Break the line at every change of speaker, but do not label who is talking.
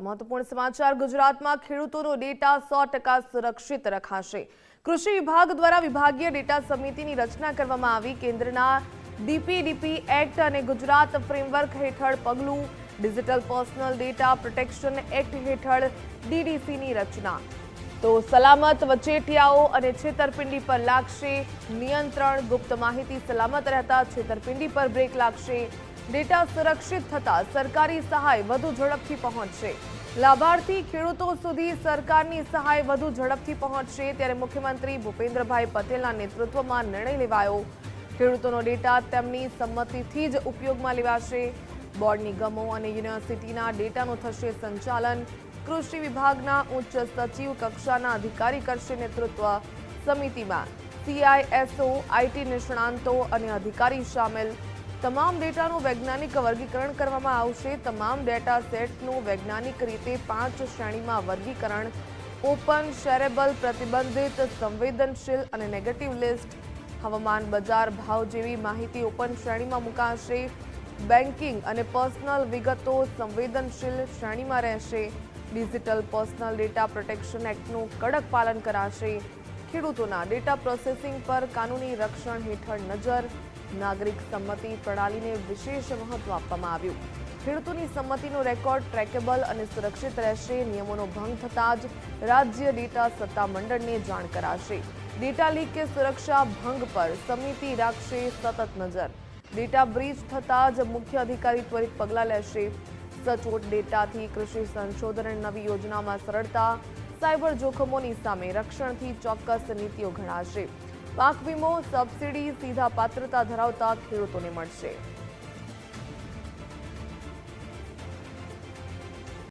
મહત્વપૂર્ણ સમાચાર ગુજરાતમાં ખેડૂતોનો ડેટા 100% સુરક્ષિત રખાશે। કૃષિ વિભાગ દ્વારા વિભાગીય ડેટા સમિતિની રચના કરવામાં આવી। કેન્દ્રના ડીપીડીપી એક્ટ અને ગુજરાત ફ્રેમવર્ક હેઠળ પગલું digital personal data protection act હેઠળ ડીડીસીની રચના। તો સલામત વચેટિયાઓ અને છેતરપિંડી પર લાગશે નિયંત્રણ। ગુપ્ત માહિતી સલામત રહેતા છેતરપિંડી પર બ્રેક લાગશે। ડેટા સુરક્ષિત થતા સરકારી સહાય વધુ ઝડપથી પહોંચશે। લાભાર્થી ખેડૂતો સુધી સરકારની સહાય વધુ ઝડપથી પહોંચશે। ત્યારે મુખ્યમંત્રી ભૂપેન્દ્રભાઈ પટેલના નેતૃત્વમાં નિર્ણય લેવાયો। ખેડૂતોનો ડેટા તેમની સંમતિથી જ ઉપયોગમાં લેવાશે। બોર્ડ નિગમો અને યુનિવર્સિટીના ડેટાનું થશે સંચાલન। કૃષિ વિભાગના ઉચ્ચ સચિવ કક્ષાના અધિકારી કરશે નેતૃત્વ। સમિતિમાં CISO, IT નિષ્ણાંતો અને અધિકારી સામેલ। તમામ ડેટાનું વૈજ્ઞાનિક વર્ગીકરણ કરવામાં આવશે। તમામ ડેટા સેટનું વૈજ્ઞાનિક રીતે 5 શ્રેણીમાં વર્ગીકરણ। ઓપન, શેરેબલ, પ્રતિબંધિત, સંવેદનશીલ અને નેગેટિવ લિસ્ટ। હવામાન, બજાર ભાવ જેવી માહિતી ઓપન શ્રેણીમાં મુકાશે। બેન્કિંગ અને પર્સનલ વિગતો સંવેદનશીલ શ્રેણીમાં રહેશે। ડિજિટલ પર્સનલ ડેટા પ્રોટેક્શન એક્ટનું કડક પાલન કરાશે। ખેડૂતોના ડેટા પ્રોસેસિંગ પર કાનૂની રક્ષણ હેઠળ નજર। નાગરિક સંમતિ પ્રણાલીને વિશેષ મહત્વ આપવામાં આવ્યું। ખેડૂતોની સંમતિનો રેકોર્ડ ટ્રેકેબલ અને સુરક્ષિત રહેશે। નિયમોનો ભંગ થતાં જ રાજ્ય ડેટા સત્તા મંડળને જાણ કરાશે। ડેટા લીક કે સુરક્ષા ભંગ પર સમિતિ રાખશે સતત નજર। ડેટા બ્રીચ થતાં જ મુખ્ય અધિકારી ત્વરિત પગલાં લેશે। સચોટ ડેટાથી કૃષિ સંશોધન અને નવી યોજનામાં સરળતા। સાયબર જોખમોની સામે રક્ષણથી ચોક્કસ નીતિઓ ઘડાશે। પાક વીમો, સબસિડી સીધા પાત્રતા ધરાવતા ખેડૂતોને મળશે।